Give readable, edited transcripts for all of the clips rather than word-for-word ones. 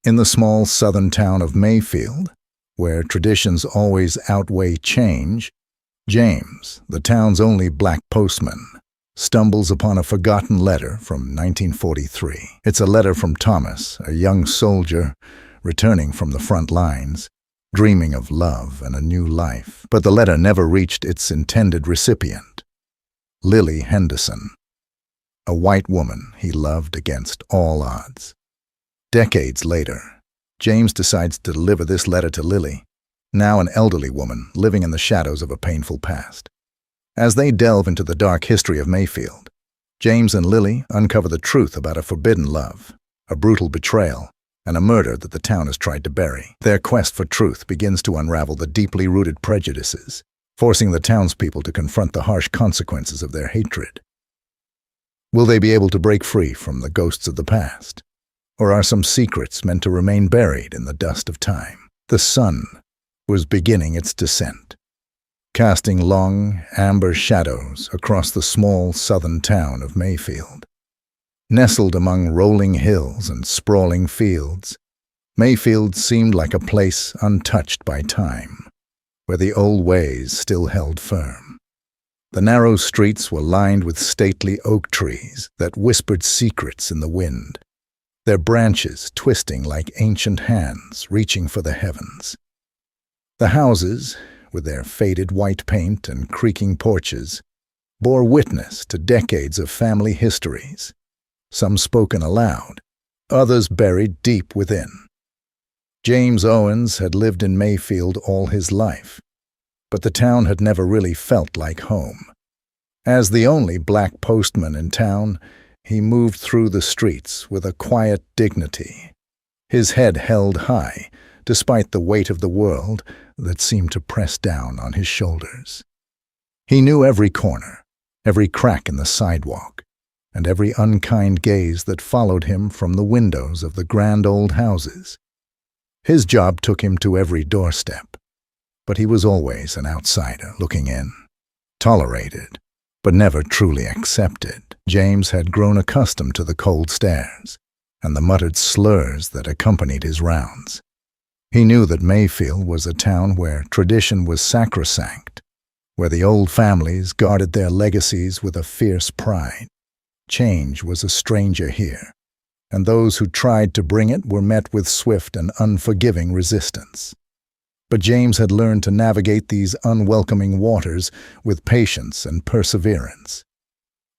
In the small southern town of Mayfield, where traditions always outweigh change, James, the town's only black postman, stumbles upon a forgotten letter from 1943. It's a letter from Thomas, a young soldier returning from the front lines, dreaming of love and a new life. But the letter never reached its intended recipient, Lily Henderson, a white woman he loved against all odds. Decades later, James decides to deliver this letter to Lily, now an elderly woman living in the shadows of a painful past. As they delve into the dark history of Mayfield, James and Lily uncover the truth about a forbidden love, a brutal betrayal, and a murder that the town has tried to bury. Their quest for truth begins to unravel the deeply rooted prejudices, forcing the townspeople to confront the harsh consequences of their hatred. Will they be able to break free from the ghosts of the past? Or are some secrets meant to remain buried in the dust of time? The sun was beginning its descent, casting long, amber shadows across the small southern town of Mayfield. Nestled among rolling hills and sprawling fields, Mayfield seemed like a place untouched by time, where the old ways still held firm. The narrow streets were lined with stately oak trees that whispered secrets in the wind, their branches twisting like ancient hands reaching for the heavens. The houses, with their faded white paint and creaking porches, bore witness to decades of family histories, some spoken aloud, others buried deep within. James Owens had lived in Mayfield all his life, but the town had never really felt like home. As the only black postman in town, he moved through the streets with a quiet dignity, his head held high despite the weight of the world that seemed to press down on his shoulders. He knew every corner, every crack in the sidewalk, and every unkind gaze that followed him from the windows of the grand old houses. His job took him to every doorstep, but he was always an outsider looking in, tolerated, but never truly accepted. James had grown accustomed to the cold stares and the muttered slurs that accompanied his rounds. He knew that Mayfield was a town where tradition was sacrosanct, where the old families guarded their legacies with a fierce pride. Change was a stranger here, and those who tried to bring it were met with swift and unforgiving resistance. But James had learned to navigate these unwelcoming waters with patience and perseverance.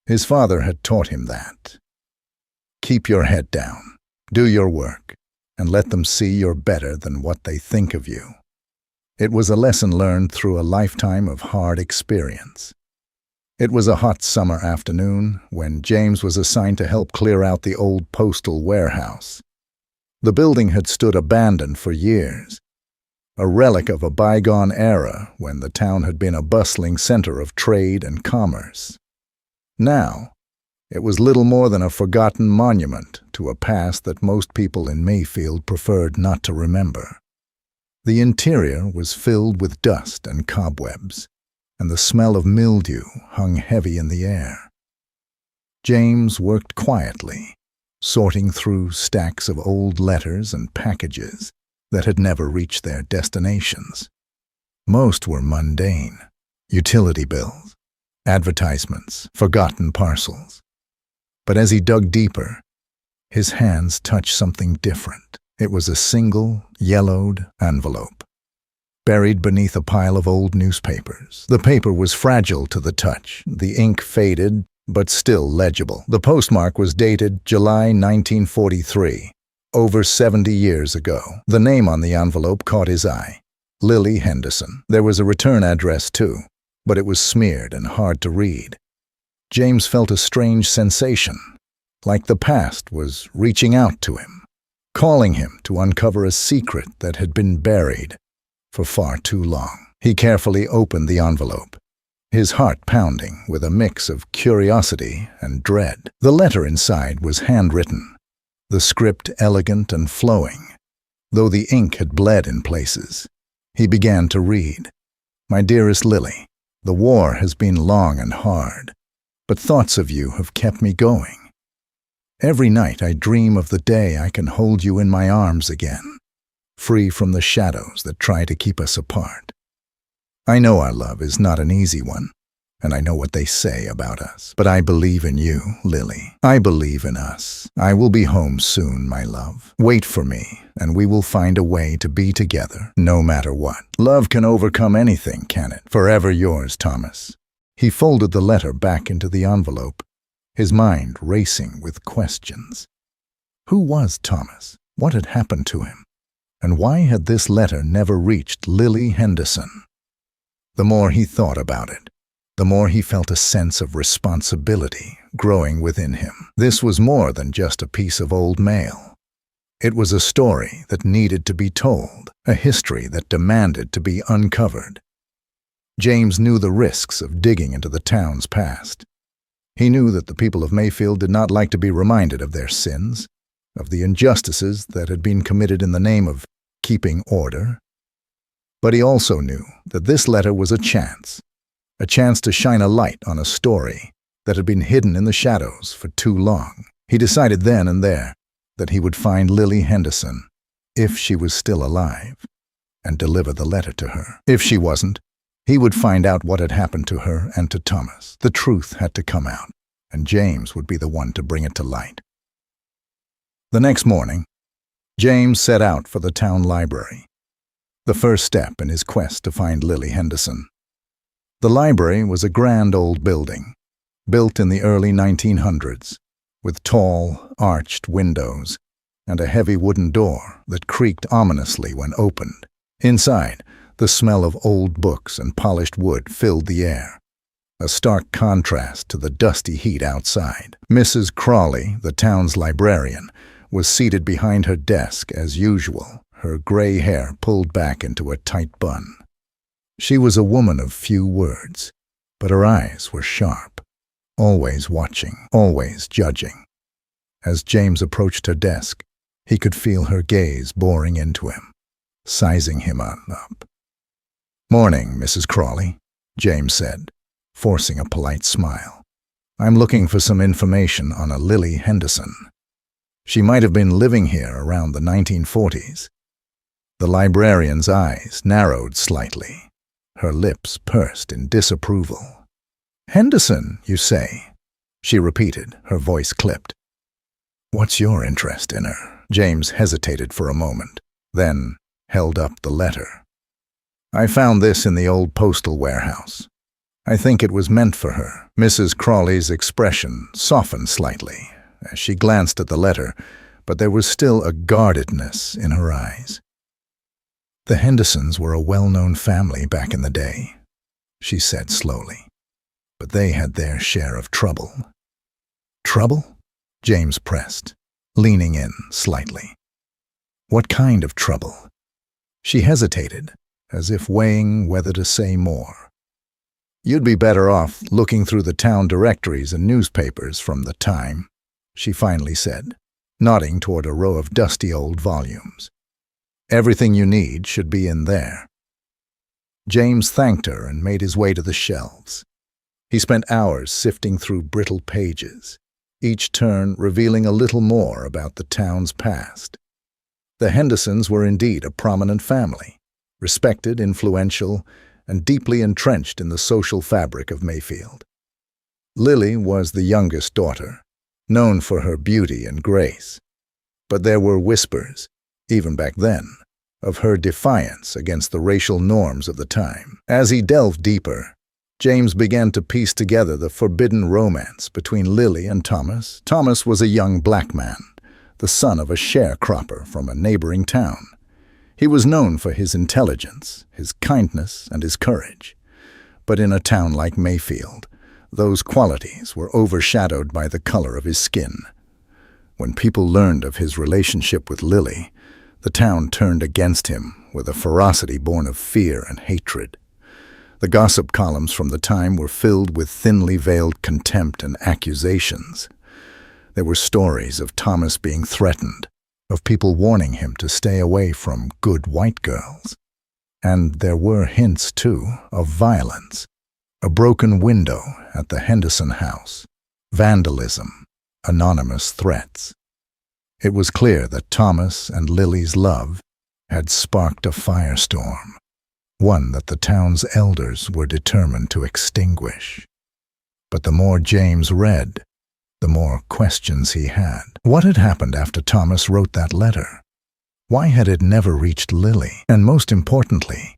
His father had taught him that. Keep your head down, do your work, and let them see you're better than what they think of you. It was a lesson learned through a lifetime of hard experience. It was a hot summer afternoon when James was assigned to help clear out the old postal warehouse. The building had stood abandoned for years, a relic of a bygone era when the town had been a bustling center of trade and commerce. Now, it was little more than a forgotten monument to a past that most people in Mayfield preferred not to remember. The interior was filled with dust and cobwebs, and the smell of mildew hung heavy in the air. James worked quietly, sorting through stacks of old letters and packages that had never reached their destinations. Most were mundane: utility bills, advertisements, forgotten parcels. But as he dug deeper, his hands touched something different. It was a single, yellowed envelope, buried beneath a pile of old newspapers. The paper was fragile to the touch, the ink faded, but still legible. The postmark was dated July 1943, over 70 years ago. The name on the envelope caught his eye: Lily Henderson. There was a return address too, but it was smeared and hard to read. James felt a strange sensation, like the past was reaching out to him, calling him to uncover a secret that had been buried for far too long. He carefully opened the envelope, his heart pounding with a mix of curiosity and dread. The letter inside was handwritten, the script elegant and flowing, though the ink had bled in places. He began to read. "My dearest Lily, the war has been long and hard, but thoughts of you have kept me going. Every night I dream of the day I can hold you in my arms again, free from the shadows that try to keep us apart. I know our love is not an easy one, and I know what they say about us. But I believe in you, Lily. I believe in us. I will be home soon, my love. Wait for me, and we will find a way to be together, no matter what. Love can overcome anything, can it? Forever yours, Thomas. He folded the letter back into the envelope, his mind racing with questions. Who was Thomas? What had happened to him? And why had this letter never reached Lily Henderson? The more he thought about it, the more he felt a sense of responsibility growing within him. This was more than just a piece of old mail. It was a story that needed to be told, a history that demanded to be uncovered. James knew the risks of digging into the town's past. He knew that the people of Mayfield did not like to be reminded of their sins, of the injustices that had been committed in the name of keeping order. But he also knew that this letter was a chance to shine a light on a story that had been hidden in the shadows for too long. He decided then and there that he would find Lily Henderson, if she was still alive, and deliver the letter to her. If she wasn't, he would find out what had happened to her and to Thomas. The truth had to come out, and James would be the one to bring it to light. The next morning, James set out for the town library, the first step in his quest to find Lily Henderson. The library was a grand old building, built in the early 1900s, with tall, arched windows and a heavy wooden door that creaked ominously when opened. Inside, the smell of old books and polished wood filled the air, a stark contrast to the dusty heat outside. Mrs. Crawley, the town's librarian, was seated behind her desk as usual, her gray hair pulled back into a tight bun. She was a woman of few words, but her eyes were sharp, always watching, always judging. As James approached her desk, he could feel her gaze boring into him, sizing him up. "Morning, Mrs. Crawley," James said, forcing a polite smile. "I'm looking for some information on a Lily Henderson. She might have been living here around the 1940s. The librarian's eyes narrowed slightly. Her lips pursed in disapproval. "Henderson, you say?" she repeated, her voice clipped. "What's your interest in her?" James hesitated for a moment, then held up the letter. "I found this in the old postal warehouse. I think it was meant for her." Mrs. Crawley's expression softened slightly as she glanced at the letter, but there was still a guardedness in her eyes. "The Hendersons were a well-known family back in the day," she said slowly, "but they had their share of trouble." "Trouble?" James pressed, leaning in slightly. "What kind of trouble?" She hesitated, as if weighing whether to say more. "You'd be better off looking through the town directories and newspapers from the time," she finally said, nodding toward a row of dusty old volumes. "Everything you need should be in there." James thanked her and made his way to the shelves. He spent hours sifting through brittle pages, each turn revealing a little more about the town's past. The Hendersons were indeed a prominent family, respected, influential, and deeply entrenched in the social fabric of Mayfield. Lily was the youngest daughter, known for her beauty and grace, but there were whispers, even back then, of her defiance against the racial norms of the time. As he delved deeper, James began to piece together the forbidden romance between Lily and Thomas. Thomas was a young black man, the son of a sharecropper from a neighboring town. He was known for his intelligence, his kindness, and his courage. But in a town like Mayfield, those qualities were overshadowed by the color of his skin. When people learned of his relationship with Lily, the town turned against him with a ferocity born of fear and hatred. The gossip columns from the time were filled with thinly veiled contempt and accusations. There were stories of Thomas being threatened, of people warning him to stay away from good white girls. And there were hints, too, of violence. A broken window at the Henderson house, vandalism, anonymous threats. It was clear that Thomas and Lily's love had sparked a firestorm, one that the town's elders were determined to extinguish. But the more James read, the more questions he had. What had happened after Thomas wrote that letter? Why had it never reached Lily? And most importantly,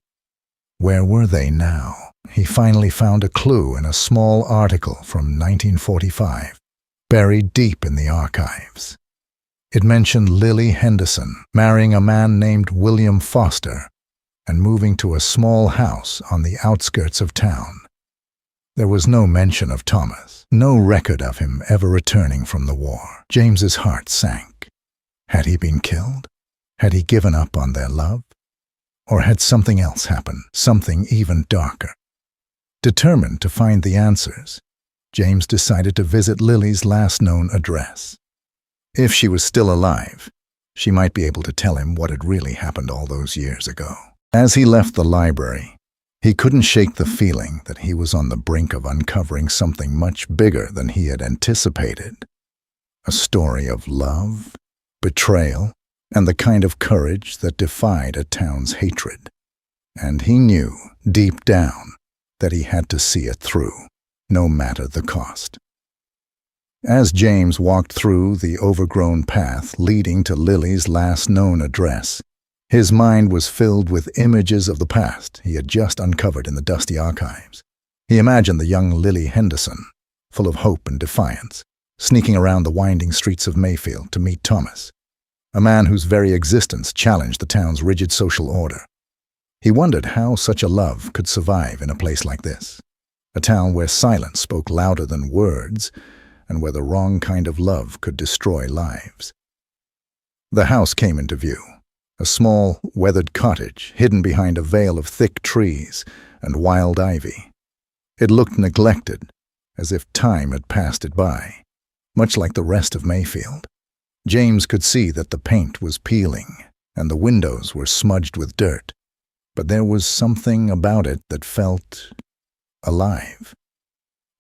where were they now? He finally found a clue in a small article from 1945, buried deep in the archives. It mentioned Lily Henderson marrying a man named William Foster and moving to a small house on the outskirts of town. There was no mention of Thomas, no record of him ever returning from the war. James's heart sank. Had he been killed? Had he given up on their love? Or had something else happened, something even darker? Determined to find the answers, James decided to visit Lily's last known address. If she was still alive, she might be able to tell him what had really happened all those years ago. As he left the library, he couldn't shake the feeling that he was on the brink of uncovering something much bigger than he had anticipated. A story of love, betrayal, and the kind of courage that defied a town's hatred. And he knew, deep down, that he had to see it through, no matter the cost. As James walked through the overgrown path leading to Lily's last known address, his mind was filled with images of the past he had just uncovered in the dusty archives. He imagined the young Lily Henderson, full of hope and defiance, sneaking around the winding streets of Mayfield to meet Thomas, a man whose very existence challenged the town's rigid social order. He wondered how such a love could survive in a place like this, a town where silence spoke louder than words, and where the wrong kind of love could destroy lives. The house came into view, a small, weathered cottage hidden behind a veil of thick trees and wild ivy. It looked neglected, as if time had passed it by, much like the rest of Mayfield. James could see that the paint was peeling and the windows were smudged with dirt, but there was something about it that felt alive.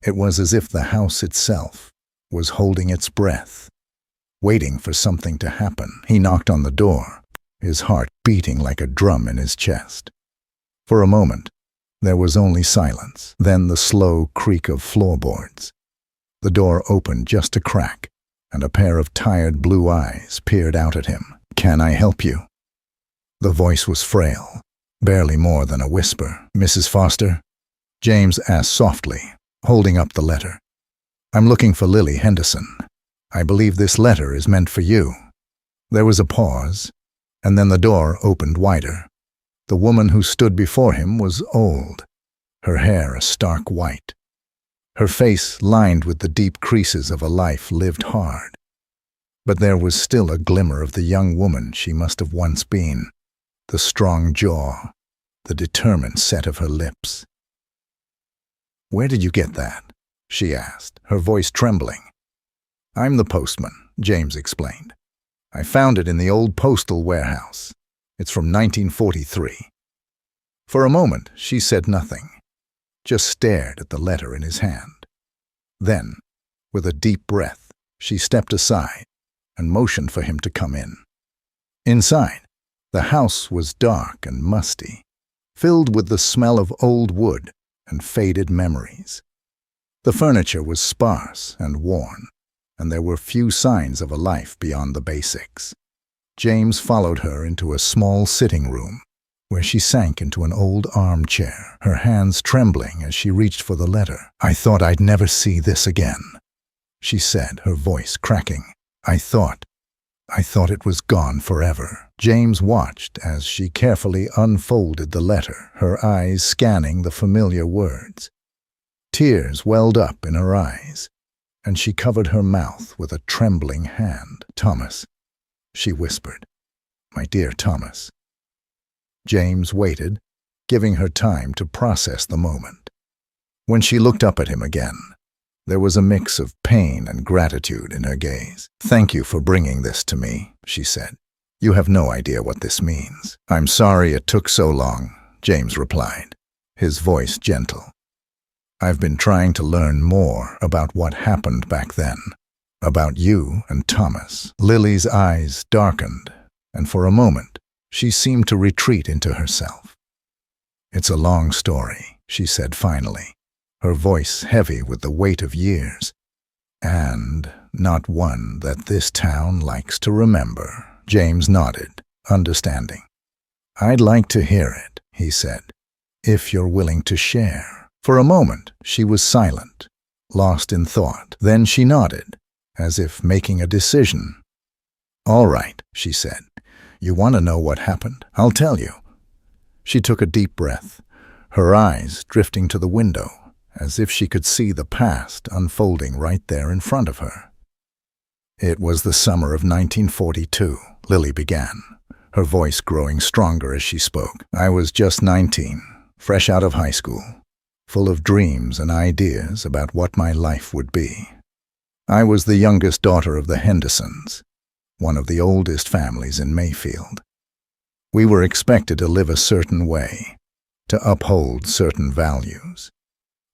It was as if the house itself was holding its breath, waiting for something to happen. He knocked on the door, his heart beating like a drum in his chest. For a moment, there was only silence, then the slow creak of floorboards. The door opened just a crack, and a pair of tired blue eyes peered out at him. "Can I help you?" The voice was frail, barely more than a whisper. "Mrs. Foster?" James asked softly, holding up the letter. "I'm looking for Lily Henderson. I believe this letter is meant for you." There was a pause, and then the door opened wider. The woman who stood before him was old, her hair a stark white, her face lined with the deep creases of a life lived hard. But there was still a glimmer of the young woman she must have once been, the strong jaw, the determined set of her lips. "Where did you get that?" she asked, her voice trembling. "I'm the postman," James explained. "I found it in the old postal warehouse. It's from 1943. For a moment, she said nothing, just stared at the letter in his hand. Then, with a deep breath, she stepped aside and motioned for him to come in. Inside, the house was dark and musty, filled with the smell of old wood and faded memories. The furniture was sparse and worn, and there were few signs of a life beyond the basics. James followed her into a small sitting room, where she sank into an old armchair, her hands trembling as she reached for the letter. "I thought I'd never see this again," she said, her voice cracking. I thought it was gone forever." James watched as she carefully unfolded the letter, her eyes scanning the familiar words. Tears welled up in her eyes, and she covered her mouth with a trembling hand. "Thomas," she whispered. "My dear Thomas." James waited, giving her time to process the moment. When she looked up at him again, there was a mix of pain and gratitude in her gaze. "Thank you for bringing this to me," she said. "You have no idea what this means." "I'm sorry it took so long," James replied, his voice gentle. "I've been trying to learn more about what happened back then. About you and Thomas." Lily's eyes darkened, and for a moment she seemed to retreat into herself. "It's a long story," she said finally, her voice heavy with the weight of years, "and not one that this town likes to remember." James nodded, understanding. "I'd like to hear it," he said, "if you're willing to share." For a moment she was silent, lost in thought. Then she nodded, as if making a decision. "All right," she said. "You want to know what happened? I'll tell you." She took a deep breath, her eyes drifting to the window, as if she could see the past unfolding right there in front of her. "It was the summer of 1942, Lily began, her voice growing stronger as she spoke. "I was just 19, fresh out of high school, full of dreams and ideas about what my life would be. I was the youngest daughter of the Hendersons, one of the oldest families in Mayfield. We were expected to live a certain way, to uphold certain values.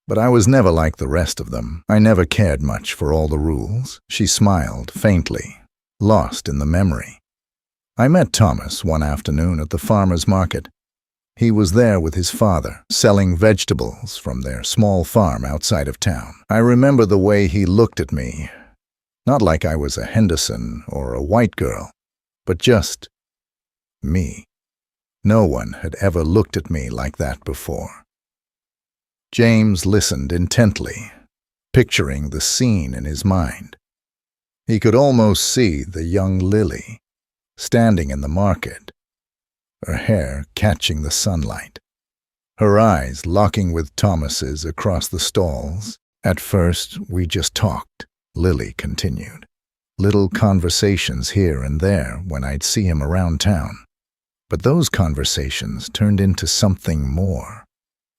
But I was never like the rest of them. I never cared much for all the rules." She smiled faintly, lost in the memory. "I met Thomas one afternoon at the farmer's market. He was there with his father, selling vegetables from their small farm outside of town. I remember the way he looked at me, not like I was a Henderson or a white girl, but just me. No one had ever looked at me like that before." James listened intently, picturing the scene in his mind. He could almost see the young Lily, standing in the market, her hair catching the sunlight, her eyes locking with Thomas's across the stalls. "At first, we just talked," Lily continued. "Little conversations here and there when I'd see him around town. But those conversations turned into something more.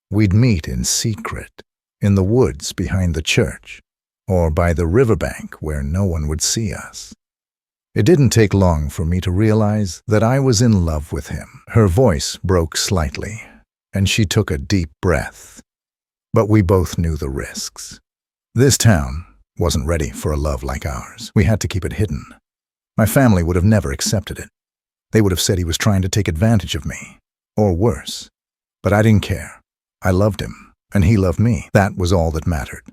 We'd meet in secret, in the woods behind the church, or by the riverbank where no one would see us. It didn't take long for me to realize that I was in love with him." Her voice broke slightly, and she took a deep breath. "But we both knew the risks. This town wasn't ready for a love like ours. We had to keep it hidden. My family would have never accepted it. They would have said he was trying to take advantage of me, or worse. But I didn't care. I loved him, and he loved me. That was all that mattered.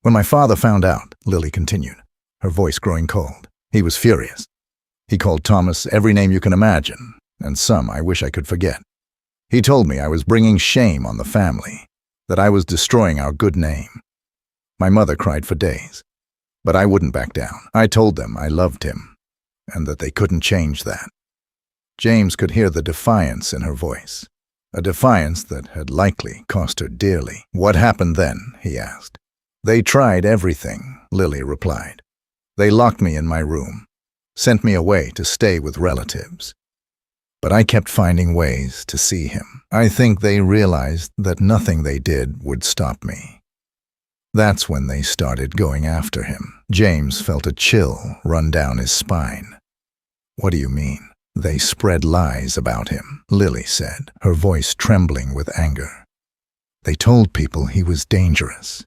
When my father found out," Lily continued, her voice growing cold, "he was furious. He called Thomas every name you can imagine, and some I wish I could forget. He told me I was bringing shame on the family, that I was destroying our good name. My mother cried for days, but I wouldn't back down. I told them I loved him, and that they couldn't change that." James could hear the defiance in her voice, a defiance that had likely cost her dearly. "What happened then?" he asked. "They tried everything," Lily replied. "They locked me in my room, sent me away to stay with relatives. But I kept finding ways to see him. I think they realized that nothing they did would stop me. That's when they started going after him." James felt a chill run down his spine. "What do you mean?" "They spread lies about him," Lily said, her voice trembling with anger. "They told people he was dangerous,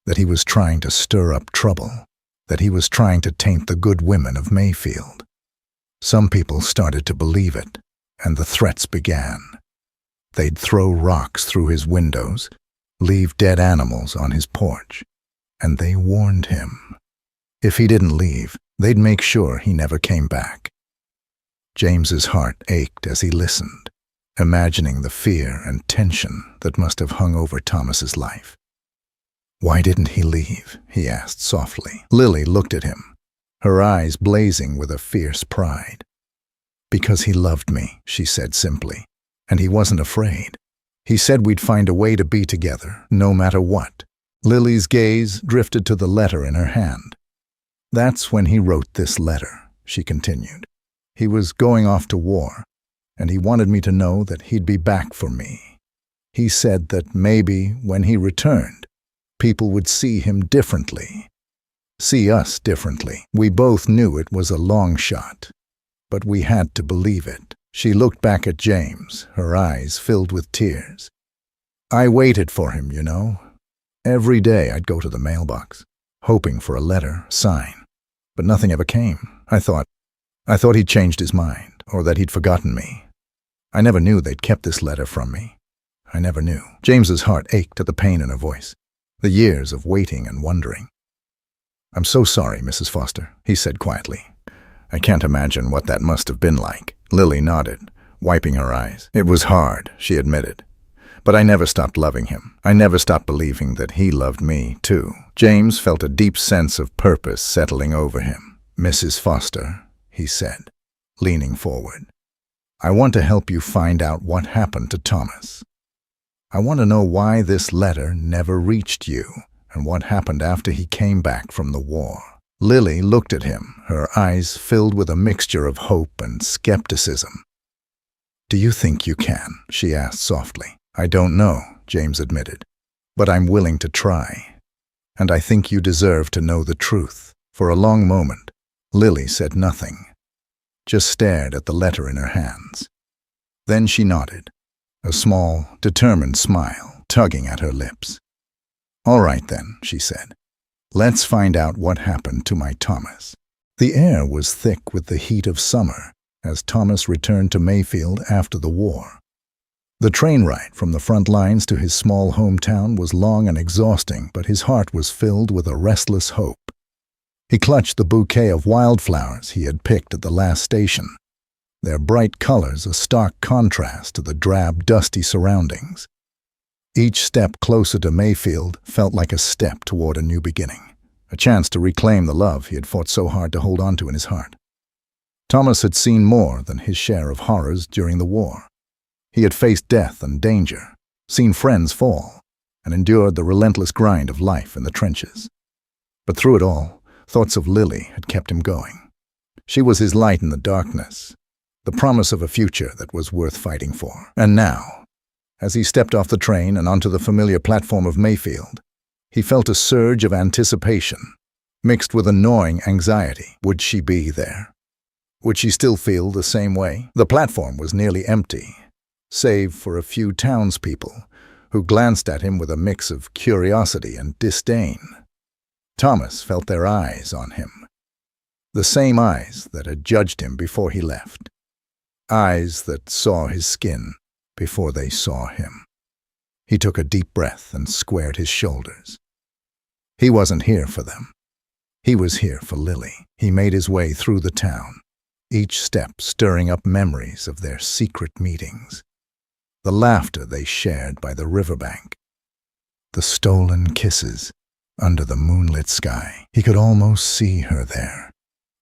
that he was trying to stir up trouble, that he was trying to taint the good women of Mayfield. Some people started to believe it, and the threats began. They'd throw rocks through his windows, leave dead animals on his porch, and they warned him. If he didn't leave, they'd make sure he never came back." James's heart ached as he listened, imagining the fear and tension that must have hung over Thomas's life. "Why didn't he leave?" he asked softly. Lily looked at him, her eyes blazing with a fierce pride. "Because he loved me," she said simply, "and he wasn't afraid. He said we'd find a way to be together, no matter what." Lily's gaze drifted to the letter in her hand. "That's when he wrote this letter," she continued. "He was going off to war, and he wanted me to know that he'd be back for me. He said that maybe when he returned, people would see him differently, see us differently. We both knew it was a long shot, but we had to believe it." She looked back at James, her eyes filled with tears. "I waited for him, you know. Every day I'd go to the mailbox, hoping for a letter, sign. But nothing ever came. I thought he'd changed his mind, or that he'd forgotten me. I never knew they'd kept this letter from me. I never knew. James's heart ached at the pain in her voice, the years of waiting and wondering. "I'm so sorry, Mrs. Foster," he said quietly. "I can't imagine what that must have been like." Lily nodded, wiping her eyes. "It was hard," she admitted. "But I never stopped loving him. I never stopped believing that he loved me, too." James felt a deep sense of purpose settling over him. "Mrs. Foster," he said, leaning forward, "I want to help you find out what happened to Thomas. I want to know why this letter never reached you and what happened after he came back from the war." Lily looked at him, her eyes filled with a mixture of hope and skepticism. "Do you think you can?" she asked softly. "I don't know," James admitted, "but I'm willing to try. And I think you deserve to know the truth." For a long moment, Lily said nothing, just stared at the letter in her hands. Then she nodded, a small, determined smile tugging at her lips. "All right then," she said. "Let's find out what happened to my Thomas." The air was thick with the heat of summer as Thomas returned to Mayfield after the war. The train ride from the front lines to his small hometown was long and exhausting, but his heart was filled with a restless hope. He clutched the bouquet of wildflowers he had picked at the last station, their bright colors a stark contrast to the drab, dusty surroundings. Each step closer to Mayfield felt like a step toward a new beginning, a chance to reclaim the love he had fought so hard to hold on to in his heart. Thomas had seen more than his share of horrors during the war. He had faced death and danger, seen friends fall, and endured the relentless grind of life in the trenches. But through it all, thoughts of Lily had kept him going. She was his light in the darkness, the promise of a future that was worth fighting for. And now, as he stepped off the train and onto the familiar platform of Mayfield, he felt a surge of anticipation, mixed with a gnawing anxiety. Would she be there? Would she still feel the same way? The platform was nearly empty, save for a few townspeople who glanced at him with a mix of curiosity and disdain. Thomas felt their eyes on him, the same eyes that had judged him before he left, eyes that saw his skin before they saw him. He took a deep breath and squared his shoulders. He wasn't here for them. He was here for Lily. He made his way through the town, each step stirring up memories of their secret meetings, the laughter they shared by the riverbank, the stolen kisses under the moonlit sky. He could almost see her there,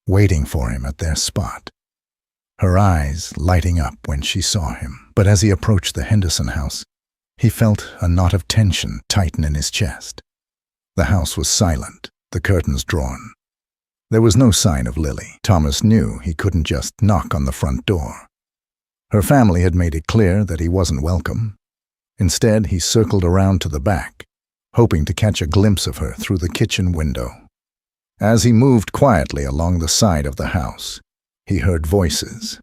waiting for him at their spot, her eyes lighting up when she saw him. But as he approached the Henderson house, he felt a knot of tension tighten in his chest. The house was silent, the curtains drawn. There was no sign of Lily. Thomas knew he couldn't just knock on the front door. Her family had made it clear that he wasn't welcome. Instead, he circled around to the back, hoping to catch a glimpse of her through the kitchen window. As he moved quietly along the side of the house, he heard voices,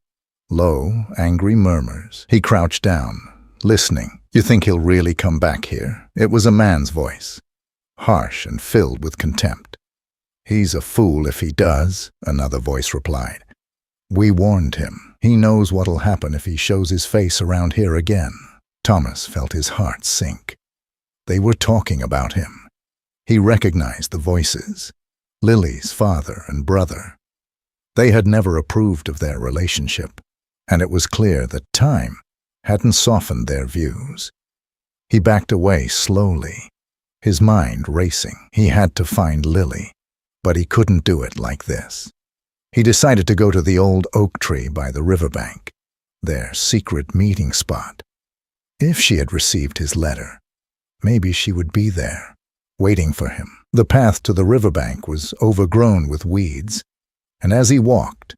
low, angry murmurs. He crouched down, listening. "You think he'll really come back here?" It was a man's voice, harsh and filled with contempt. "He's a fool if he does," another voice replied. "We warned him. He knows what'll happen if he shows his face around here again." Thomas felt his heart sink. They were talking about him. He recognized the voices, Lily's father and brother. They had never approved of their relationship, and it was clear that time hadn't softened their views. He backed away slowly, his mind racing. He had to find Lily, but he couldn't do it like this. He decided to go to the old oak tree by the riverbank, their secret meeting spot. If she had received his letter, maybe she would be there, waiting for him. The path to the riverbank was overgrown with weeds, and as he walked,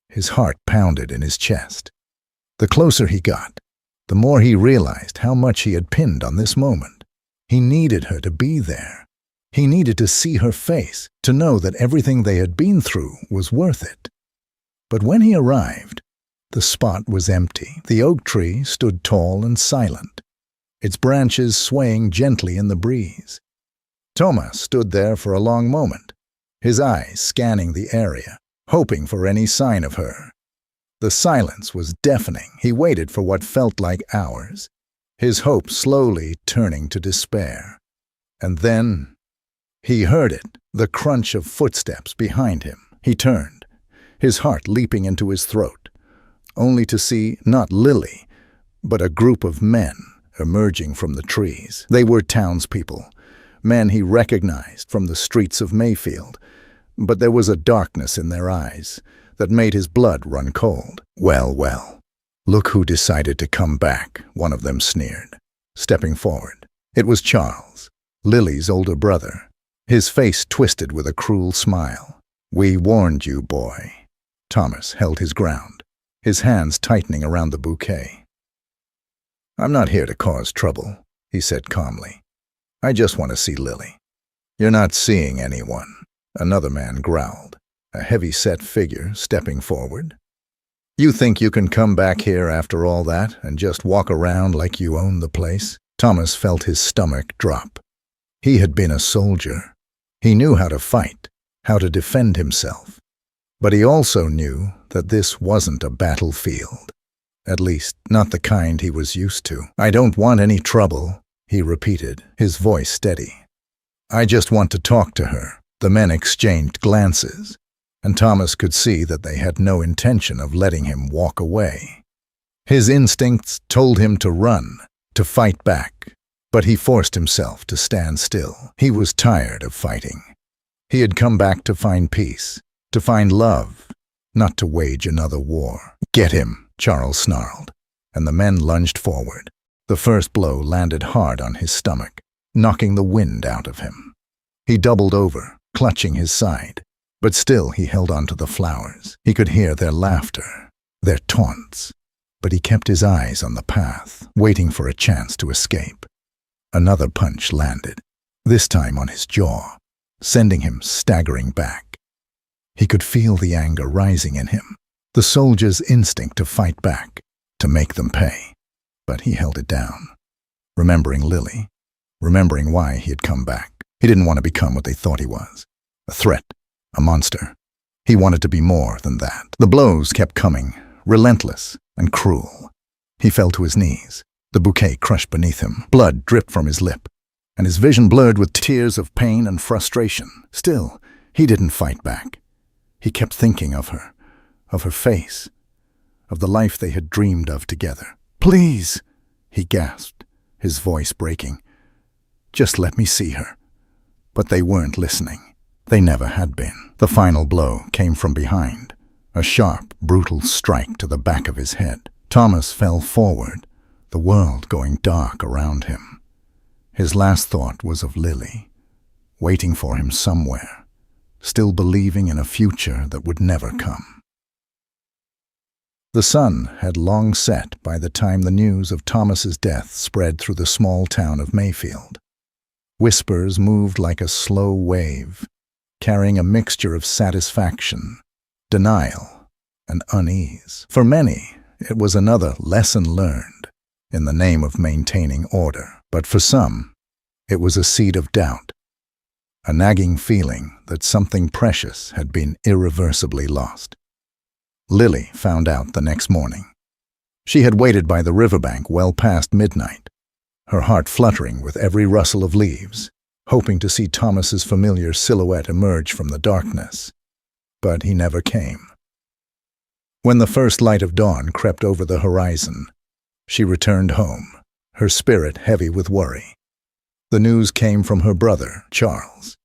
his heart pounded in his chest. The closer he got, the more he realized how much he had pinned on this moment. He needed her to be there. He needed to see her face, to know that everything they had been through was worth it. But when he arrived, the spot was empty. The oak tree stood tall and silent, its branches swaying gently in the breeze. Thomas stood there for a long moment, his eyes scanning the area, hoping for any sign of her. The silence was deafening. He waited for what felt like hours, his hope slowly turning to despair. And then he heard it, the crunch of footsteps behind him. He turned, his heart leaping into his throat, only to see not Lily, but a group of men emerging from the trees. They were townspeople, men he recognized from the streets of Mayfield, but there was a darkness in their eyes that made his blood run cold. "Well, well, look who decided to come back," one of them sneered, stepping forward. It was Charles, Lily's older brother, his face twisted with a cruel smile. "We warned you, boy." Thomas held his ground, his hands tightening around the bouquet. "I'm not here to cause trouble," he said calmly. "I just want to see Lily." "You're not seeing anyone," another man growled, a heavy-set figure stepping forward. "You think you can come back here after all that and just walk around like you own the place?" Thomas felt his stomach drop. He had been a soldier. He knew how to fight, how to defend himself. But he also knew that this wasn't a battlefield. At least, not the kind he was used to. "I don't want any trouble," he repeated, his voice steady. "I just want to talk to her." The men exchanged glances, and Thomas could see that they had no intention of letting him walk away. His instincts told him to run, to fight back, but he forced himself to stand still. He was tired of fighting. He had come back to find peace, to find love, not to wage another war. "Get him," Charles snarled, and the men lunged forward. The first blow landed hard on his stomach, knocking the wind out of him. He doubled over, clutching his side, but still he held on to the flowers. He could hear their laughter, their taunts, but he kept his eyes on the path, waiting for a chance to escape. Another punch landed, this time on his jaw, sending him staggering back. He could feel the anger rising in him, the soldier's instinct to fight back, to make them pay. But he held it down, remembering Lily, remembering why he had come back. He didn't want to become what they thought he was, a threat, a monster. He wanted to be more than that. The blows kept coming, relentless and cruel. He fell to his knees, the bouquet crushed beneath him. Blood dripped from his lip, and his vision blurred with tears of pain and frustration. Still, he didn't fight back. He kept thinking of her face, of the life they had dreamed of together. "Please," he gasped, his voice breaking. "Just let me see her." But they weren't listening. They never had been. The final blow came from behind, a sharp, brutal strike to the back of his head. Thomas fell forward, the world going dark around him. His last thought was of Lily, waiting for him somewhere, still believing in a future that would never come. The sun had long set by the time the news of Thomas's death spread through the small town of Mayfield. Whispers moved like a slow wave, carrying a mixture of satisfaction, denial, and unease. For many, it was another lesson learned in the name of maintaining order. But for some, it was a seed of doubt, a nagging feeling that something precious had been irreversibly lost. Lily found out the next morning. She had waited by the riverbank well past midnight, her heart fluttering with every rustle of leaves, hoping to see Thomas's familiar silhouette emerge from the darkness. But he never came. When the first light of dawn crept over the horizon, she returned home, her spirit heavy with worry. The news came from her brother, Charles.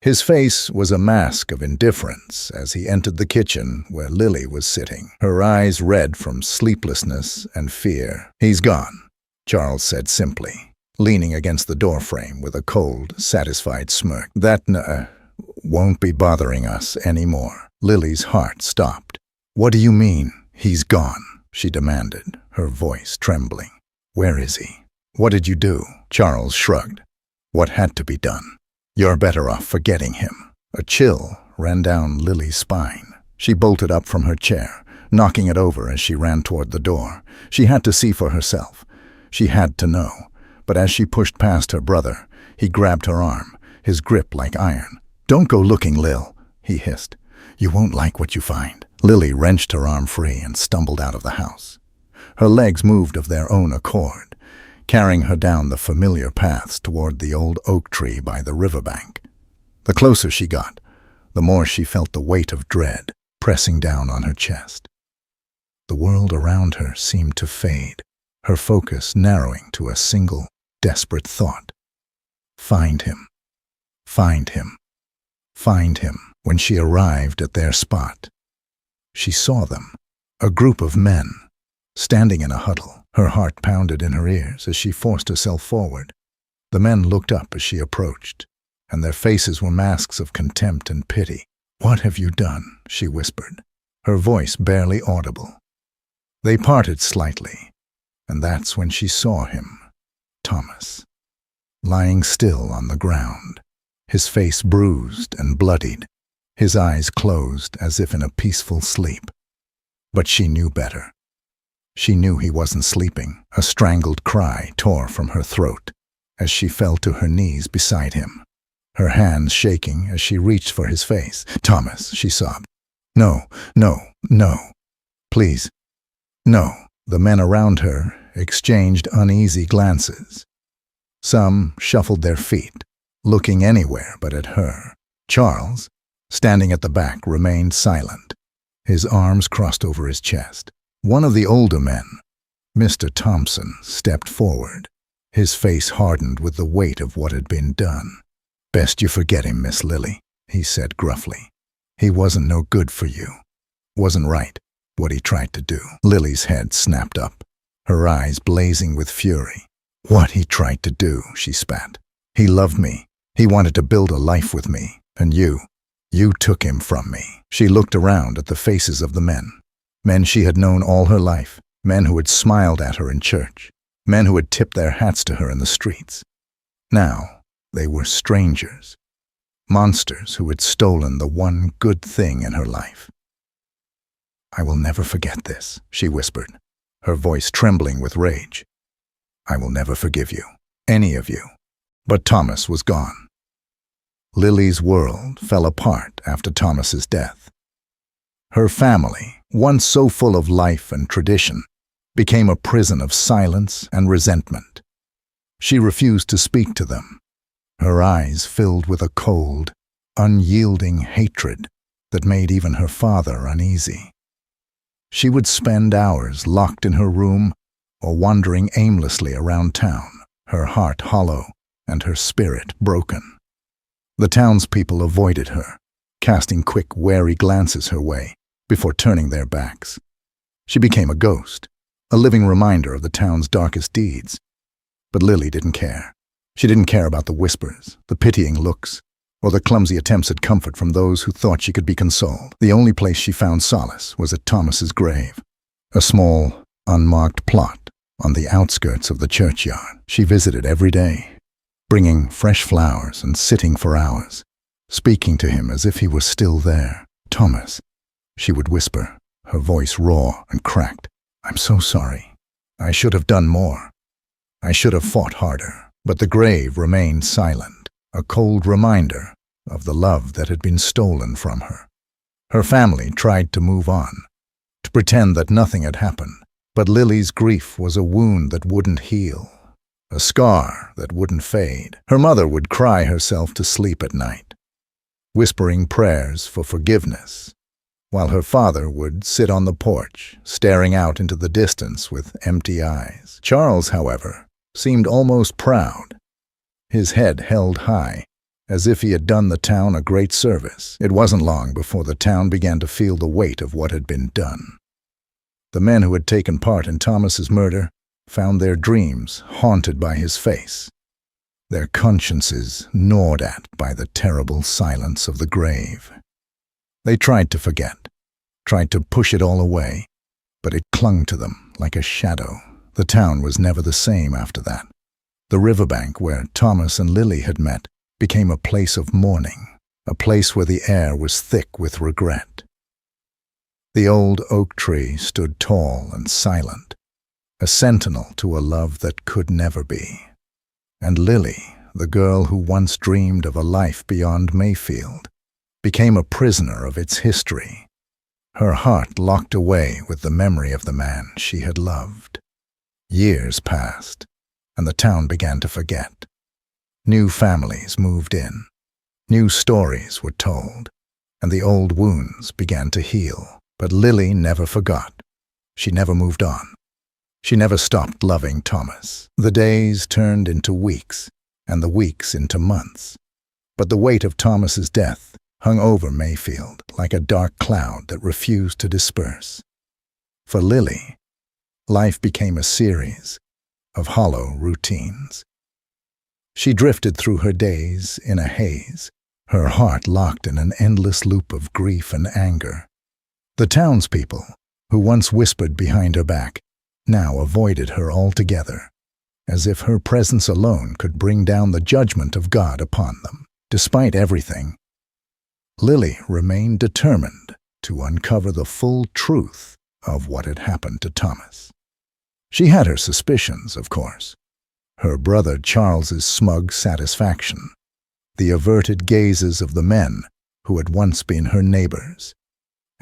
His face was a mask of indifference as he entered the kitchen where Lily was sitting, her eyes red from sleeplessness and fear. "He's gone," Charles said simply, leaning against the doorframe with a cold, satisfied smirk. "That won't be bothering us anymore." Lily's heart stopped. "What do you mean, he's gone?" she demanded, her voice trembling. "Where is he? What did you do?" Charles shrugged. "What had to be done? You're better off forgetting him." A chill ran down Lily's spine. She bolted up from her chair, knocking it over as she ran toward the door. She had to see for herself. She had to know. But as she pushed past her brother, he grabbed her arm, his grip like iron. "Don't go looking, Lil," he hissed. "You won't like what you find." Lily wrenched her arm free and stumbled out of the house. Her legs moved of their own accord, carrying her down the familiar paths toward the old oak tree by the riverbank. The closer she got, the more she felt the weight of dread pressing down on her chest. The world around her seemed to fade, her focus narrowing to a single, desperate thought. Find him. Find him. Find him. When she arrived at their spot, she saw them, a group of men, standing in a huddle. Her heart pounded in her ears as she forced herself forward. The men looked up as she approached, and their faces were masks of contempt and pity. "What have you done?" she whispered, her voice barely audible. They parted slightly, and that's when she saw him, Thomas, lying still on the ground, his face bruised and bloodied, his eyes closed as if in a peaceful sleep. But she knew better. She knew he wasn't sleeping. A strangled cry tore from her throat as she fell to her knees beside him, her hands shaking as she reached for his face. "Thomas," she sobbed. "No, no, no. Please, no." The men around her exchanged uneasy glances. Some shuffled their feet, looking anywhere but at her. Charles, standing at the back, remained silent, his arms crossed over his chest. One of the older men, Mr. Thompson, stepped forward, his face hardened with the weight of what had been done. "Best you forget him, Miss Lily," he said gruffly. "He wasn't no good for you. Wasn't right, what he tried to do." Lily's head snapped up, her eyes blazing with fury. "What he tried to do," she spat. "He loved me. He wanted to build a life with me. And you took him from me." She looked around at the faces of the men she had known all her life, men who had smiled at her in church, men who had tipped their hats to her in the streets. Now they were strangers, monsters who had stolen the one good thing in her life. "I will never forget this," she whispered, her voice trembling with rage. "I will never forgive you, any of you." But Thomas was gone. Lily's world fell apart after Thomas's death. Her family, once so full of life and tradition, became a prison of silence and resentment. She refused to speak to them, her eyes filled with a cold, unyielding hatred that made even her father uneasy. She would spend hours locked in her room or wandering aimlessly around town, her heart hollow and her spirit broken. The townspeople avoided her, casting quick, wary glances her way before turning their backs. She became a ghost, a living reminder of the town's darkest deeds. But Lily didn't care. She didn't care about the whispers, the pitying looks, or the clumsy attempts at comfort from those who thought she could be consoled. The only place she found solace was at Thomas's grave, a small, unmarked plot on the outskirts of the churchyard. She visited every day, bringing fresh flowers and sitting for hours, speaking to him as if he were still there. "Thomas," she would whisper, her voice raw and cracked. "I'm so sorry. I should have done more. I should have fought harder." But the grave remained silent, a cold reminder of the love that had been stolen from her. Her family tried to move on, to pretend that nothing had happened. But Lily's grief was a wound that wouldn't heal, a scar that wouldn't fade. Her mother would cry herself to sleep at night, whispering prayers for forgiveness, while her father would sit on the porch, staring out into the distance with empty eyes. Charles, however, seemed almost proud, his head held high, as if he had done the town a great service. It wasn't long before the town began to feel the weight of what had been done. The men who had taken part in Thomas's murder found their dreams haunted by his face, their consciences gnawed at by the terrible silence of the grave. They tried to forget, tried to push it all away, but it clung to them like a shadow. The town was never the same after that. The riverbank where Thomas and Lily had met became a place of mourning, a place where the air was thick with regret. The old oak tree stood tall and silent, a sentinel to a love that could never be. And Lily, the girl who once dreamed of a life beyond Mayfield, became a prisoner of its history, her heart locked away with the memory of the man she had loved. Years passed, and the town began to forget. New families moved in, new stories were told, and the old wounds began to heal. But Lily never forgot. She never moved on. She never stopped loving Thomas. The days turned into weeks, and the weeks into months. But the weight of Thomas's death hung over Mayfield like a dark cloud that refused to disperse. For Lily, life became a series of hollow routines. She drifted through her days in a haze, her heart locked in an endless loop of grief and anger. The townspeople, who once whispered behind her back, now avoided her altogether, as if her presence alone could bring down the judgment of God upon them. Despite everything, Lily remained determined to uncover the full truth of what had happened to Thomas. She had her suspicions, of course. Her brother Charles's smug satisfaction, the averted gazes of the men who had once been her neighbors,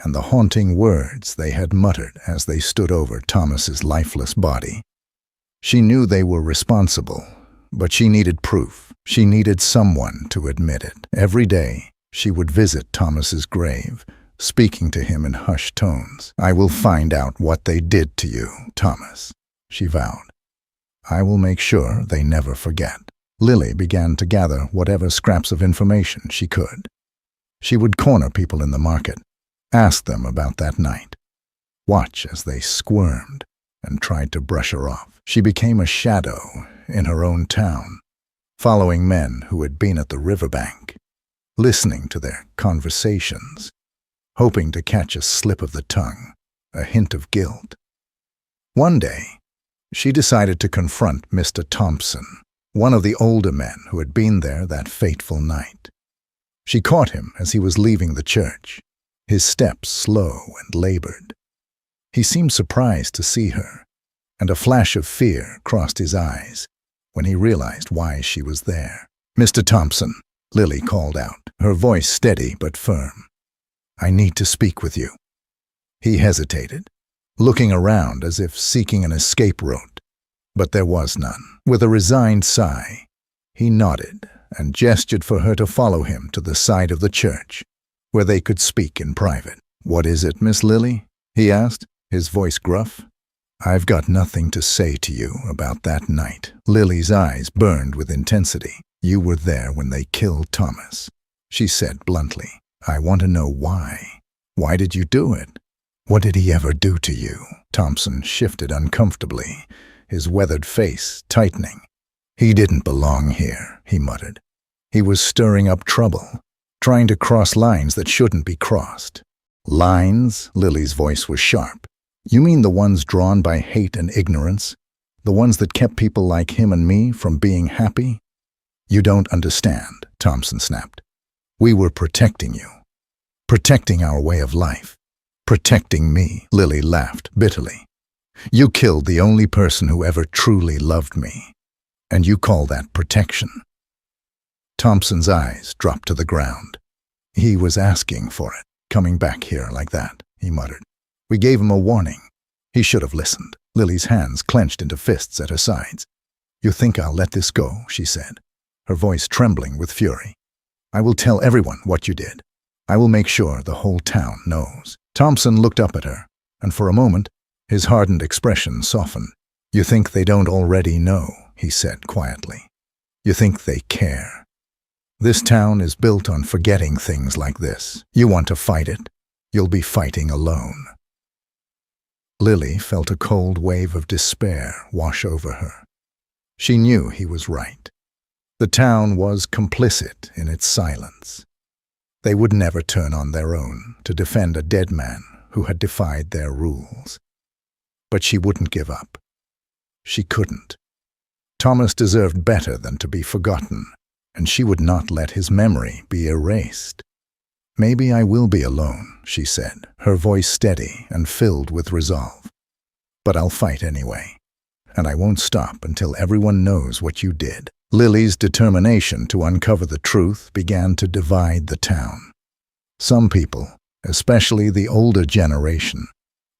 and the haunting words they had muttered as they stood over Thomas's lifeless body. She knew they were responsible, but she needed proof. She needed someone to admit it. Every day, she would visit Thomas's grave, speaking to him in hushed tones. "I will find out what they did to you, Thomas," she vowed. "I will make sure they never forget." Lily began to gather whatever scraps of information she could. She would corner people in the market, ask them about that night, watch as they squirmed and tried to brush her off. She became a shadow in her own town, following men who had been at the riverbank, listening to their conversations, hoping to catch a slip of the tongue, a hint of guilt. One day, she decided to confront Mr. Thompson, one of the older men who had been there that fateful night. She caught him as he was leaving the church, his steps slow and labored. He seemed surprised to see her, and a flash of fear crossed his eyes when he realized why she was there. "Mr. Thompson," Lily called out, her voice steady but firm. "I need to speak with you." He hesitated, looking around as if seeking an escape route, but there was none. With a resigned sigh, he nodded and gestured for her to follow him to the side of the church, where they could speak in private. "What is it, Miss Lily?" he asked, his voice gruff. "I've got nothing to say to you about that night." Lily's eyes burned with intensity. "You were there when they killed Thomas," she said bluntly. "I want to know why. Why did you do it? What did he ever do to you?" Thompson shifted uncomfortably, his weathered face tightening. "He didn't belong here," he muttered. "He was stirring up trouble, trying to cross lines that shouldn't be crossed." "Lines?" Lily's voice was sharp. "You mean the ones drawn by hate and ignorance? The ones that kept people like him and me from being happy?" "You don't understand," Thompson snapped. "We were protecting you. Protecting our way of life. Protecting me." Lily laughed bitterly. "You killed the only person who ever truly loved me, and you call that protection?" Thompson's eyes dropped to the ground. "He was asking for it, coming back here like that," he muttered. "We gave him a warning. He should have listened." Lily's hands clenched into fists at her sides. "You think I'll let this go?" she said, her voice trembling with fury. "I will tell everyone what you did. I will make sure the whole town knows." Thompson looked up at her, and for a moment, his hardened expression softened. "You think they don't already know," he said quietly. "You think they care. This town is built on forgetting things like this. You want to fight it? You'll be fighting alone." Lily felt a cold wave of despair wash over her. She knew he was right. The town was complicit in its silence. They would never turn on their own to defend a dead man who had defied their rules. But she wouldn't give up. She couldn't. Thomas deserved better than to be forgotten, and she would not let his memory be erased. "Maybe I will be alone," she said, her voice steady and filled with resolve. "But I'll fight anyway. and I won't stop until everyone knows what you did." Lily's determination to uncover the truth began to divide the town. Some people, especially the older generation,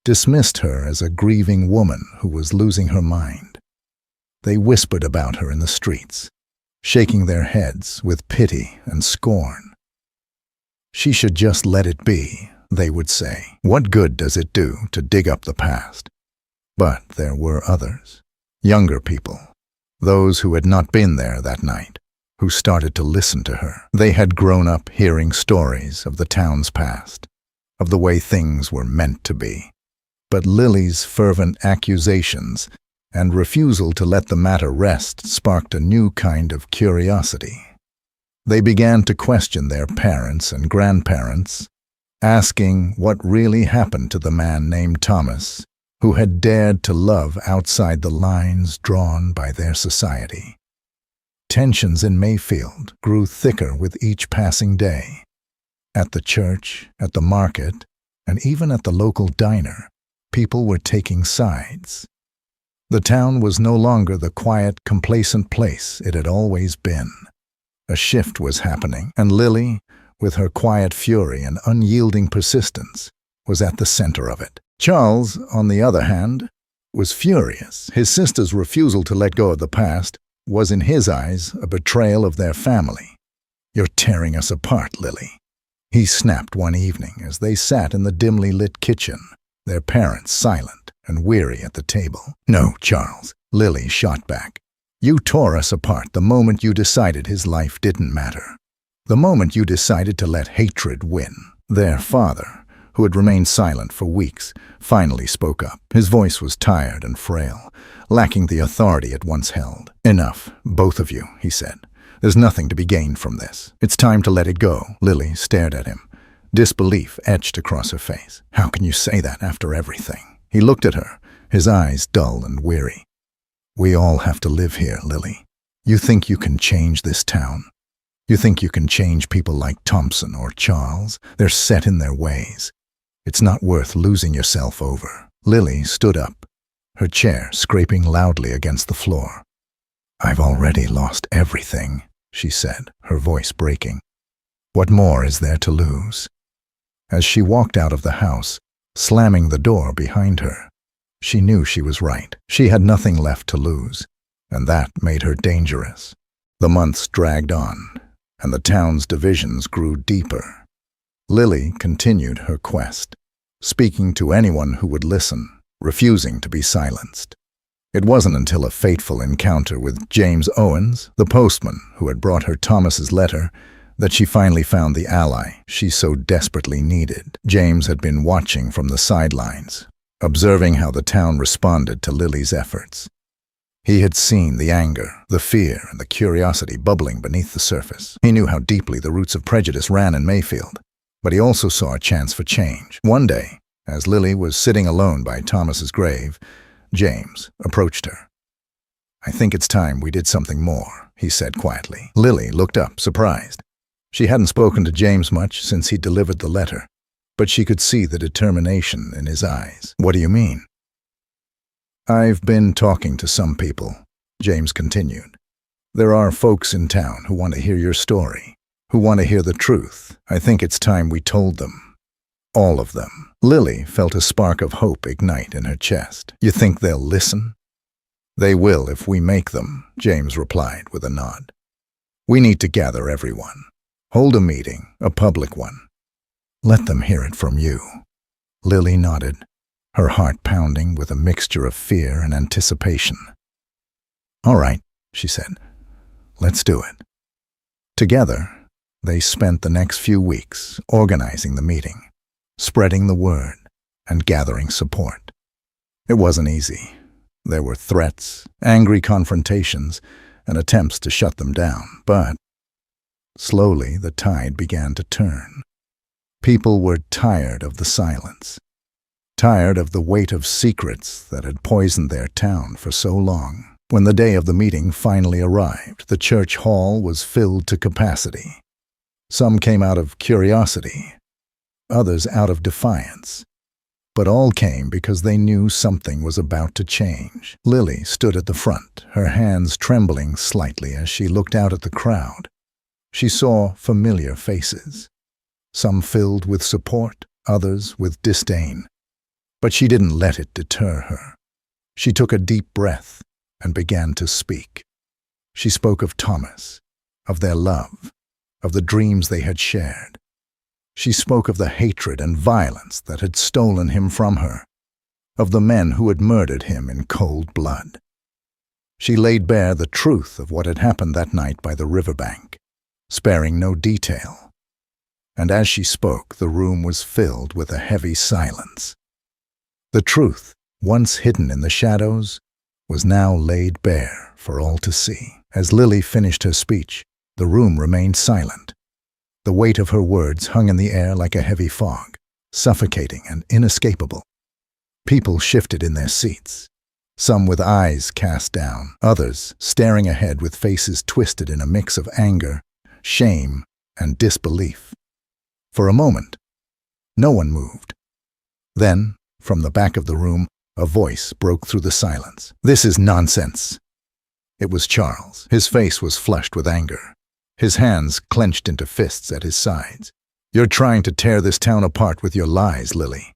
dismissed her as a grieving woman who was losing her mind. They whispered about her in the streets, shaking their heads with pity and scorn. "She should just let it be," they would say. "What good does it do to dig up the past?" But there were others, younger people, those who had not been there that night, who started to listen to her. They had grown up hearing stories of the town's past, of the way things were meant to be. But Lily's fervent accusations and refusal to let the matter rest sparked a new kind of curiosity. They began to question their parents and grandparents, asking what really happened to the man named Thomas, who had dared to love outside the lines drawn by their society. Tensions in Mayfield grew thicker with each passing day. At the church, at the market, and even at the local diner, people were taking sides. The town was no longer the quiet, complacent place it had always been. A shift was happening, and Lily, with her quiet fury and unyielding persistence, was at the center of it. Charles, on the other hand, was furious. His sister's refusal to let go of the past was, in his eyes, a betrayal of their family. "You're tearing us apart, Lily," he snapped one evening as they sat in the dimly lit kitchen, their parents silent and weary at the table. "No, Charles," Lily shot back. "You tore us apart the moment you decided his life didn't matter. The moment you decided to let hatred win." Their father, who had remained silent for weeks, finally spoke up. His voice was tired and frail, lacking the authority it once held. "Enough, both of you," he said. "There's nothing to be gained from this. It's time to let it go." Lily stared at him. Disbelief etched across her face. "How can you say that after everything?" He looked at her, his eyes dull and weary. "We all have to live here, Lily. You think you can change this town? You think you can change people like Thompson or Charles? They're set in their ways. It's not worth losing yourself over." Lily stood up, her chair scraping loudly against the floor. "I've already lost everything," she said, her voice breaking. "What more is there to lose?" As she walked out of the house, slamming the door behind her, she knew she was right. She had nothing left to lose, and that made her dangerous. The months dragged on, and the town's divisions grew deeper. Lily continued her quest, speaking to anyone who would listen, refusing to be silenced. It wasn't until a fateful encounter with James Owens, the postman who had brought her Thomas's letter, that she finally found the ally she so desperately needed. James had been watching from the sidelines, observing how the town responded to Lily's efforts. He had seen the anger, the fear, and the curiosity bubbling beneath the surface. He knew how deeply the roots of prejudice ran in Mayfield, but he also saw a chance for change. One day, as Lily was sitting alone by Thomas's grave, James approached her. "I think it's time we did something more," he said quietly. Lily looked up, surprised. She hadn't spoken to James much since he delivered the letter, but she could see the determination in his eyes. "What do you mean?" "I've been talking to some people," James continued. "There are folks in town who want to hear your story, who want to hear the truth. I think it's time we told them. All of them." Lily felt a spark of hope ignite in her chest. "You think they'll listen?" "They will if we make them," James replied with a nod. "We need to gather everyone. Hold a meeting, a public one. Let them hear it from you." Lily nodded, her heart pounding with a mixture of fear and anticipation. "All right," she said. "Let's do it." Together, they spent the next few weeks organizing the meeting, spreading the word, and gathering support. It wasn't easy. There were threats, angry confrontations, and attempts to shut them down, but slowly the tide began to turn. People were tired of the silence, tired of the weight of secrets that had poisoned their town for so long. When the day of the meeting finally arrived, the church hall was filled to capacity. Some came out of curiosity, others out of defiance. But all came because they knew something was about to change. Lily stood at the front, her hands trembling slightly as she looked out at the crowd. She saw familiar faces, some filled with support, others with disdain. But she didn't let it deter her. She took a deep breath and began to speak. She spoke of Thomas, of their love, of the dreams they had shared. She spoke of the hatred and violence that had stolen him from her, of the men who had murdered him in cold blood. She laid bare the truth of what had happened that night by the riverbank, sparing no detail. And as she spoke, the room was filled with a heavy silence. The truth, once hidden in the shadows, was now laid bare for all to see. As Lily finished her speech, the room remained silent. The weight of her words hung in the air like a heavy fog, suffocating and inescapable. People shifted in their seats, some with eyes cast down, others staring ahead with faces twisted in a mix of anger, shame, and disbelief. For a moment, no one moved. Then, from the back of the room, a voice broke through the silence. "This is nonsense." It was Charles. His face was flushed with anger, his hands clenched into fists at his sides. "You're trying to tear this town apart with your lies, Lily.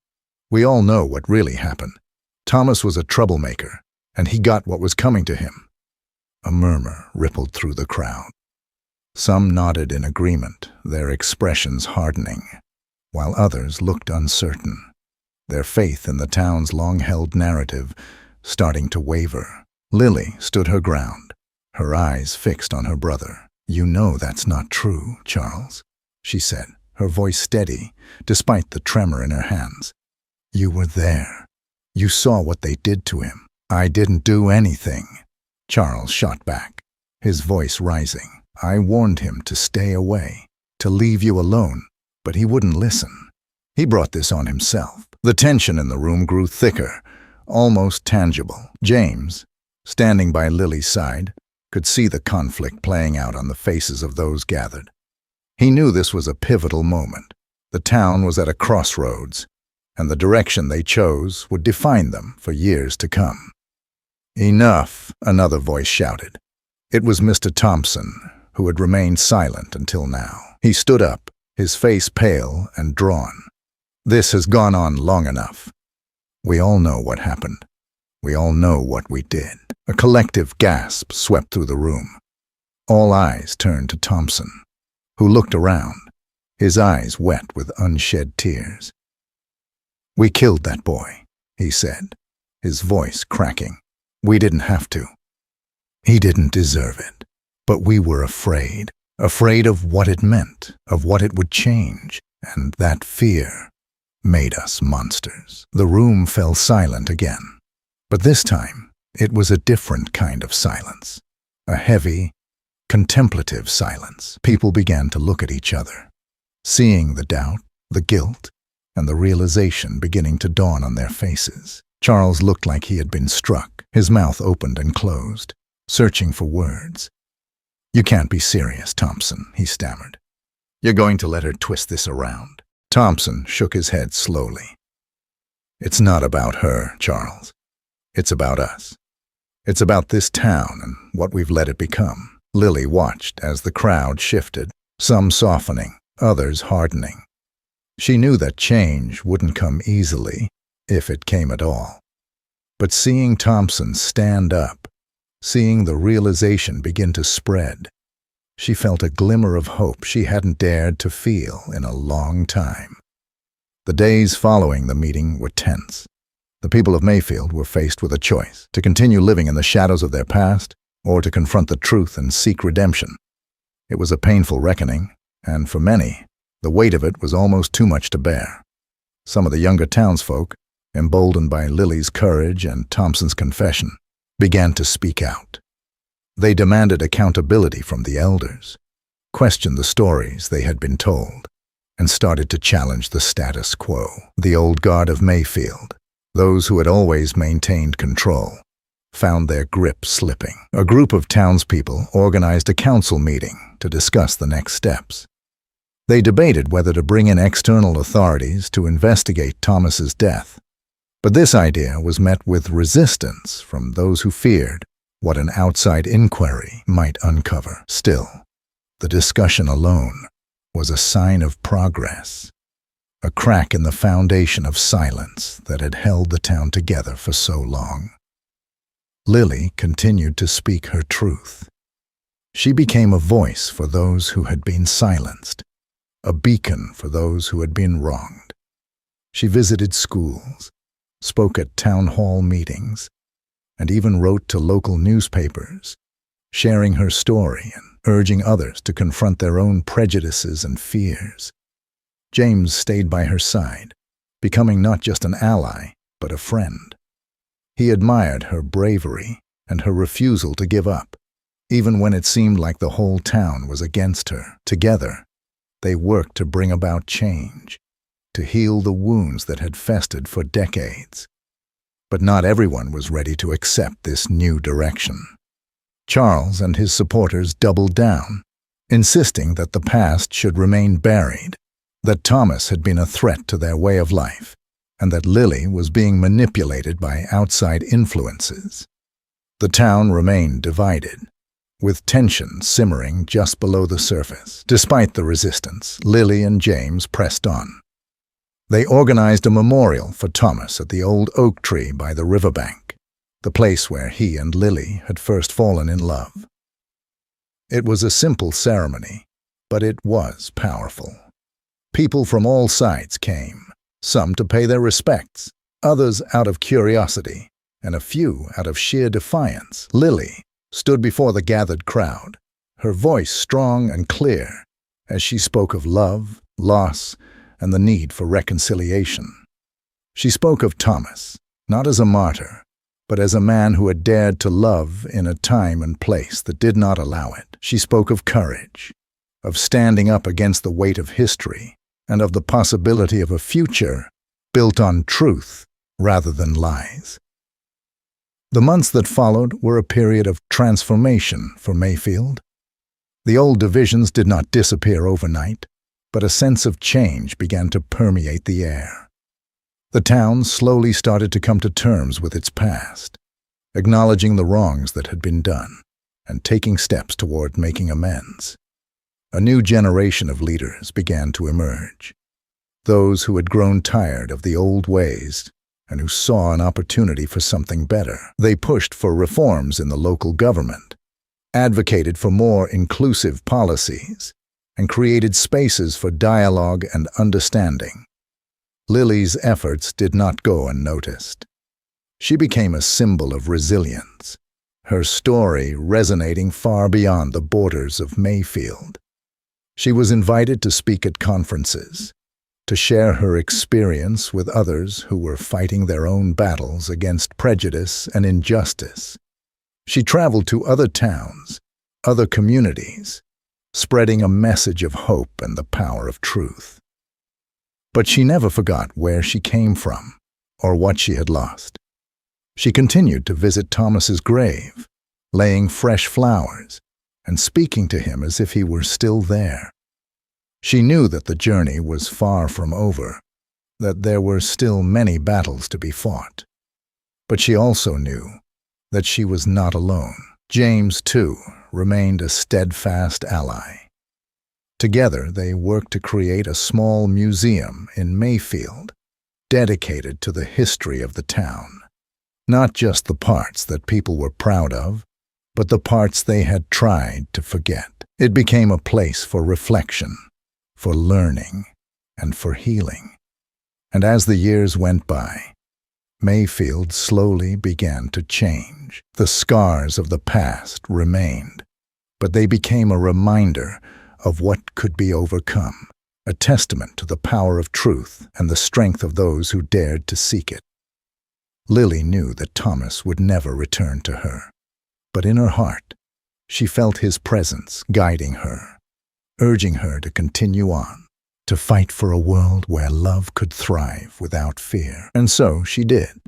We all know what really happened. Thomas was a troublemaker, and he got what was coming to him." A murmur rippled through the crowd. Some nodded in agreement, their expressions hardening, while others looked uncertain, their faith in the town's long-held narrative starting to waver. Lily stood her ground, her eyes fixed on her brother. "You know that's not true, Charles," she said, her voice steady, despite the tremor in her hands. "You were there. You saw what they did to him." "I didn't do anything," Charles shot back, his voice rising. "I warned him to stay away, to leave you alone, but he wouldn't listen. He brought this on himself." The tension in the room grew thicker, almost tangible. James, standing by Lily's side, could see the conflict playing out on the faces of those gathered. He knew this was a pivotal moment. The town was at a crossroads, and the direction they chose would define them for years to come. "Enough," another voice shouted. It was Mr. Thompson, who had remained silent until now. He stood up, his face pale and drawn. "This has gone on long enough. We all know what happened. We all know what we did." A collective gasp swept through the room. All eyes turned to Thompson, who looked around, his eyes wet with unshed tears. "We killed that boy," he said, his voice cracking. "We didn't have to. He didn't deserve it. But we were afraid of what it meant, of what it would change, and that fear made us monsters." The room fell silent again, but this time it was a different kind of silence, a heavy, contemplative silence. People began to look at each other, seeing the doubt, the guilt, and the realization beginning to dawn on their faces. Charles looked like he had been struck, his mouth opened and closed, searching for words. "You can't be serious, Thompson," he stammered. "You're going to let her twist this around." Thompson shook his head slowly. "It's not about her, Charles. It's about us. It's about this town and what we've let it become." Lily watched as the crowd shifted, some softening, others hardening. She knew that change wouldn't come easily, if it came at all. But seeing Thompson stand up, seeing the realization begin to spread, she felt a glimmer of hope she hadn't dared to feel in a long time. The days following the meeting were tense. The people of Mayfield were faced with a choice: to continue living in the shadows of their past, or to confront the truth and seek redemption. It was a painful reckoning, and for many, the weight of it was almost too much to bear. Some of the younger townsfolk, emboldened by Lily's courage and Thompson's confession, began to speak out. They demanded accountability from the elders, questioned the stories they had been told, and started to challenge the status quo. The old guard of Mayfield, those who had always maintained control, found their grip slipping. A group of townspeople organized a council meeting to discuss the next steps. They debated whether to bring in external authorities to investigate Thomas's death, But this idea was met with resistance from those who feared what an outside inquiry might uncover. Still, the discussion alone was a sign of progress, a crack in the foundation of silence that had held the town together for so long. Lily continued to speak her truth. She became a voice for those who had been silenced, a beacon for those who had been wronged. She visited schools, spoke at town hall meetings, and even wrote to local newspapers, sharing her story and urging others to confront their own prejudices and fears. James stayed by her side, becoming not just an ally, but a friend. He admired her bravery and her refusal to give up, even when it seemed like the whole town was against her. Together, they worked to bring about change, to heal the wounds that had festered for decades. But not everyone was ready to accept this new direction. Charles and his supporters doubled down, insisting that the past should remain buried, that Thomas had been a threat to their way of life, and that Lily was being manipulated by outside influences. The town remained divided, with tension simmering just below the surface. Despite the resistance, Lily and James pressed on. They organized a memorial for Thomas at the old oak tree by the riverbank, the place where he and Lily had first fallen in love. It was a simple ceremony, but it was powerful. People from all sides came, some to pay their respects, others out of curiosity, and a few out of sheer defiance. Lily stood before the gathered crowd, her voice strong and clear, as she spoke of love, loss, and the need for reconciliation. She spoke of Thomas, not as a martyr, but as a man who had dared to love in a time and place that did not allow it. She spoke of courage, of standing up against the weight of history, and of the possibility of a future built on truth rather than lies. The months that followed were a period of transformation for Mayfield. The old divisions did not disappear overnight, but a sense of change began to permeate the air. The town slowly started to come to terms with its past, acknowledging the wrongs that had been done and taking steps toward making amends. A new generation of leaders began to emerge, those who had grown tired of the old ways and who saw an opportunity for something better. They pushed for reforms in the local government, advocated for more inclusive policies, and created spaces for dialogue and understanding. Lily's efforts did not go unnoticed. She became a symbol of resilience, her story resonating far beyond the borders of Mayfield. She was invited to speak at conferences, to share her experience with others who were fighting their own battles against prejudice and injustice. She traveled to other towns, other communities, spreading a message of hope and the power of truth. But she never forgot where she came from or what she had lost. She continued to visit Thomas's grave, laying fresh flowers and speaking to him as if he were still there. She knew that the journey was far from over, that there were still many battles to be fought. But she also knew that she was not alone. James, too, remained a steadfast ally. Together, they worked to create a small museum in Mayfield, dedicated to the history of the town. Not just the parts that people were proud of, but the parts they had tried to forget. It became a place for reflection, for learning, and for healing. And as the years went by, Mayfield slowly began to change. The scars of the past remained, but they became a reminder of what could be overcome, a testament to the power of truth and the strength of those who dared to seek it. Lily knew that Thomas would never return to her, but in her heart, she felt his presence guiding her, urging her to continue on, to fight for a world where love could thrive without fear. And so she did.